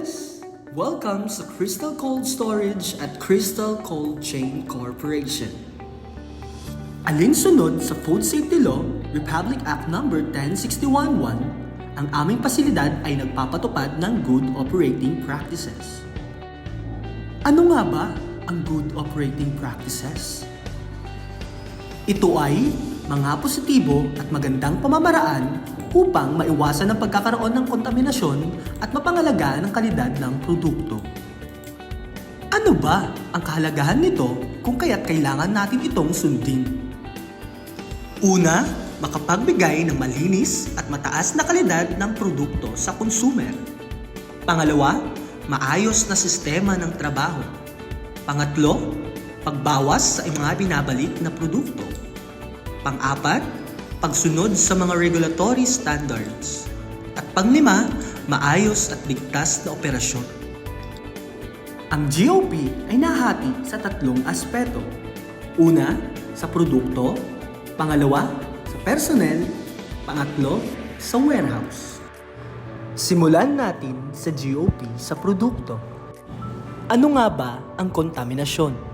Sis! Welcome sa Crystal Cold Storage at Crystal Cold Chain Corporation. Alinsunod sa Food Safety Law, Republic Act No. 1061-1, ang aming pasilidad ay nagpapatupad ng Good Operating Practices. Ano nga ba ang Good Operating Practices? Ito ay mga positibo at magandang pamamaraan upang maiwasan ang pagkakaroon ng kontaminasyon at mapangalagaan ang kalidad ng produkto. Ano ba ang kahalagahan nito kung kaya't kailangan natin itong sundin? Una, makapagbigay ng malinis at mataas na kalidad ng produkto sa consumer. Pangalawa, maayos na sistema ng trabaho. Pangatlo, pagbawas sa mga binabalik na produkto. Pang-apat, pagsunod sa mga regulatory standards. At panglima, maayos at ligtas na operasyon. Ang GOP ay nahati sa tatlong aspeto. Una, sa produkto. Pangalawa, sa personnel. Pangatlo, sa warehouse. Simulan natin sa GOP sa produkto. Ano nga ba ang kontaminasyon?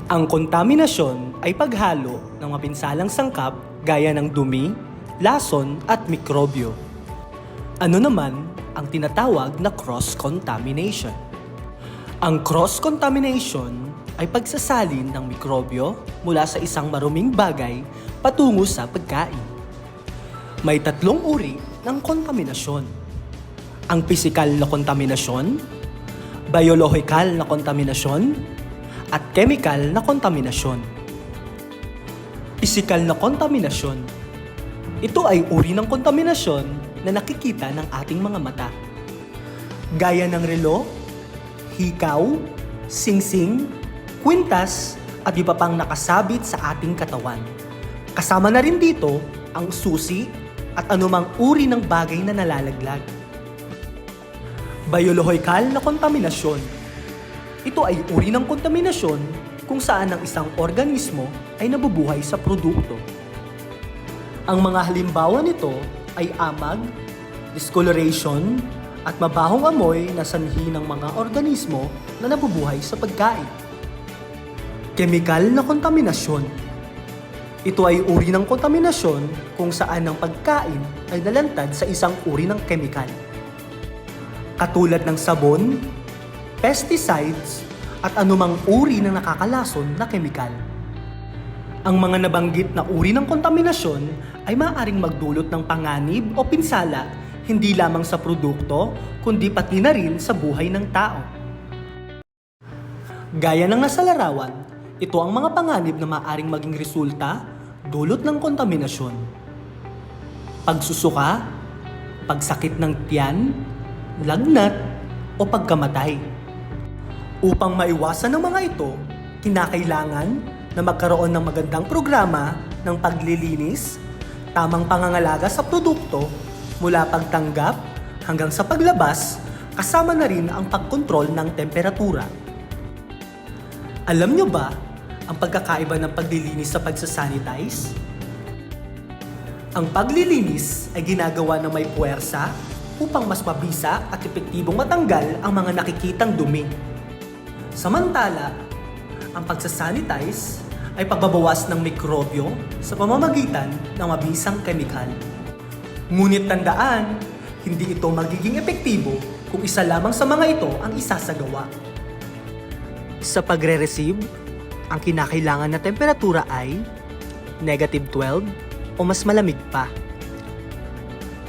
Ang kontaminasyon ay paghalo ng mapinsalang sangkap gaya ng dumi, lason at mikrobyo. Ano naman ang tinatawag na cross-contamination? Ang cross-contamination ay pagsasalin ng mikrobyo mula sa isang maruming bagay patungo sa pagkain. May tatlong uri ng kontaminasyon. Ang pisikal na kontaminasyon, biolohikal na kontaminasyon, at chemical na kontaminasyon. Pisikal na kontaminasyon. Ito ay uri ng kontaminasyon na nakikita ng ating mga mata. Gaya ng relo, hikaw, singsing, kwintas, at iba pang nakasabit sa ating katawan. Kasama na rin dito ang susi at anumang uri ng bagay na nalalaglag. Biolohikal na kontaminasyon. Ito ay uri ng kontaminasyon kung saan ang isang organismo ay nabubuhay sa produkto. Ang mga halimbawa nito ay amag, discoloration, at mabahong amoy na sanhi ng mga organismo na nabubuhay sa pagkain. Chemical na kontaminasyon. Ito ay uri ng kontaminasyon kung saan ang pagkain ay nalantad sa isang uri ng chemical. Katulad ng sabon, pesticides, at anumang uri ng nakakalason na kemikal. Ang mga nabanggit na uri ng kontaminasyon ay maaaring magdulot ng panganib o pinsala hindi lamang sa produkto kundi pati na rin sa buhay ng tao. Gaya ng nasa larawan, ito ang mga panganib na maaaring maging resulta dulot ng kontaminasyon. Pagsusuka, pagsakit ng tiyan, lagnat, o pagkamatay. Upang maiwasan ng mga ito, kinakailangan na magkaroon ng magandang programa ng paglilinis, tamang pangangalaga sa produkto, mula pagtanggap hanggang sa paglabas, kasama na rin ang pagkontrol ng temperatura. Alam nyo ba ang pagkakaiba ng paglilinis sa pagsasanitize? Ang paglilinis ay ginagawa ng may puwersa upang mas mabisa at epektibong matanggal ang mga nakikitang dumi. Samantala, ang pagsasanitize ay pagbabawas ng mikrobyo sa pamamagitan ng mabisang kemikal. Ngunit tandaan, hindi ito magiging epektibo kung isa lamang sa mga ito ang isasagawa. Sa pagre-receive, ang kinakailangan na temperatura ay -12 o mas malamig pa.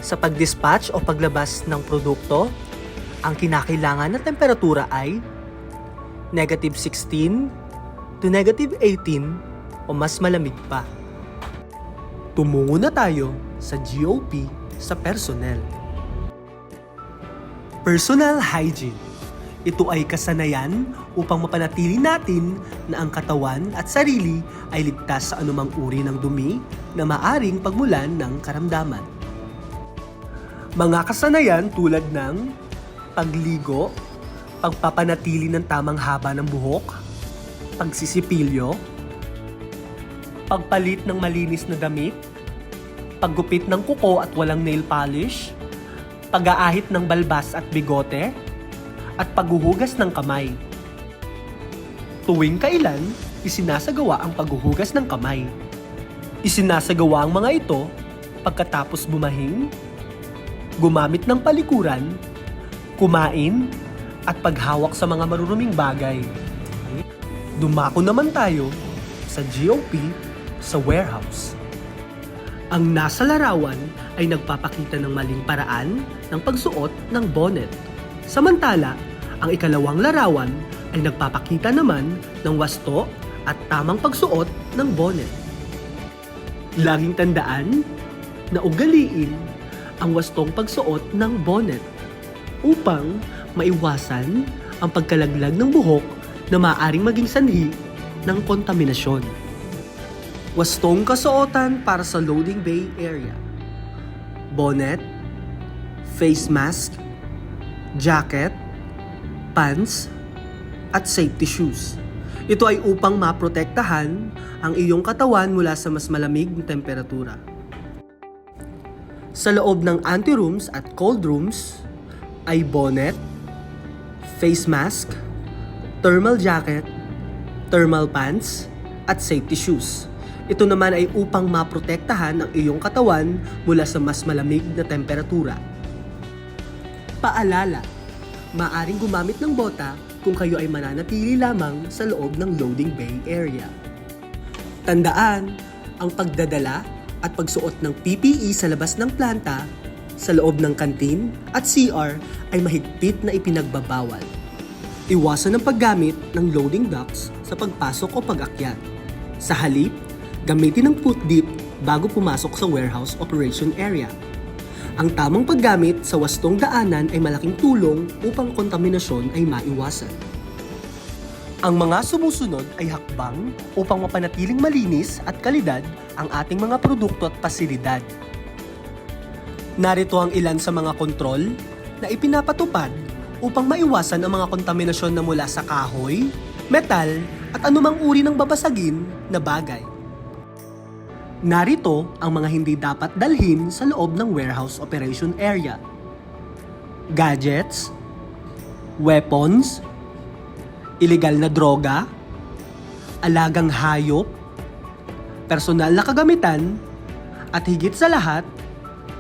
Sa pag-dispatch o paglabas ng produkto, ang kinakailangan na temperatura ay -16 to -18 o mas malamig pa. Tumungo na tayo sa GOP sa personnel. Personal hygiene. Ito ay kasanayan upang mapanatili natin na ang katawan at sarili ay ligtas sa anumang uri ng dumi na maaring pagmulan ng karamdaman. Mga kasanayan tulad ng pagligo, pagpapanatili ng tamang haba ng buhok, pagsisipilyo, pagpalit ng malinis na damit, paggupit ng kuko at walang nail polish, pag-aahit ng balbas at bigote, at paghuhugas ng kamay. Tuwing kailan, isinasagawa ang paghuhugas ng kamay. Isinasagawa ang mga ito pagkatapos bumahing, gumamit ng palikuran, kumain, at paghawak sa mga maruruming bagay. Dumako naman tayo sa GOP sa warehouse. Ang nasa larawan ay nagpapakita ng maling paraan ng pagsuot ng bonnet. Samantala, ang ikalawang larawan ay nagpapakita naman ng wasto at tamang pagsuot ng bonnet. Laging tandaan na ugaliin ang wastong pagsuot ng bonnet upang maiwasan ang pagkalaglag ng buhok na maaaring maging sanhi ng kontaminasyon. Wastong kasuotan para sa loading bay area: bonnet, face mask, jacket, pants, at safety shoes. Ito ay upang maprotektahan ang iyong katawan mula sa mas malamig na temperatura. Sa loob ng anterooms at cold rooms ay bonnet, face mask, thermal jacket, thermal pants, at safety shoes. Ito naman ay upang maprotektahan ang iyong katawan mula sa mas malamig na temperatura. Paalala, maaring gumamit ng bota kung kayo ay mananatili lamang sa loob ng loading bay area. Tandaan, ang pagdadala at pagsuot ng PPE sa labas ng planta, sa loob ng kantin at CR ay mahigpit na ipinagbabawal. Iwasan ang paggamit ng loading docks sa pagpasok o pag-akyat. Sa halip, gamitin ang foot dip bago pumasok sa warehouse operation area. Ang tamang paggamit sa wastong daanan ay malaking tulong upang kontaminasyon ay maiwasan. Ang mga sumusunod ay hakbang upang mapanatiling malinis at kalidad ang ating mga produkto at pasilidad. Narito ang ilan sa mga kontrol na ipinapatupad upang maiwasan ang mga kontaminasyon na mula sa kahoy, metal, at anumang uri ng babasagin na bagay. Narito ang mga hindi dapat dalhin sa loob ng warehouse operation area: gadgets, weapons, illegal na droga, alagang hayop, personal na kagamitan, at higit sa lahat,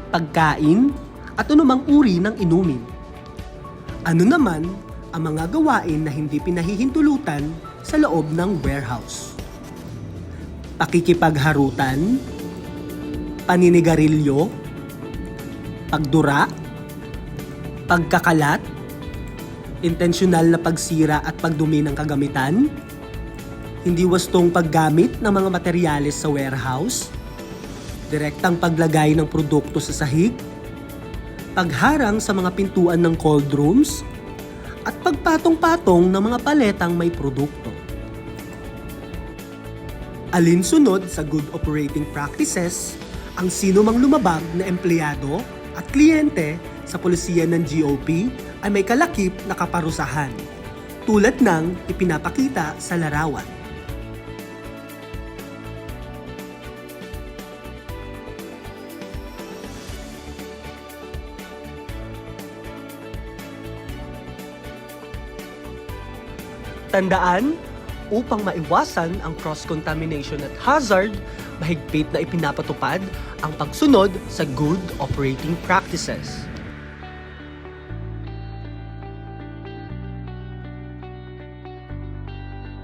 pagkain at anumang uri ng inumin. Ano naman ang mga gawain na hindi pinahihintulutan sa loob ng warehouse? Pakikipagharutan, paninigarilyo, pagdura, pagkakalat, intensyonal na pagsira at pagdumi ng kagamitan, hindi wastong paggamit ng mga materyales sa warehouse, direktang paglagay ng produkto sa sahig, pagharang sa mga pintuan ng cold rooms, at pagpatong-patong ng mga paletang may produkto. Alinsunod sa good operating practices ang sino mang lumabag na empleyado at kliyente sa pulisiya ng GOP ay may kalakip na kaparusahan, tulad ng ipinapakita sa larawan. Tandaan, upang maiwasan ang cross-contamination at hazard, mahigpit na ipinapatupad ang pagsunod sa good operating practices.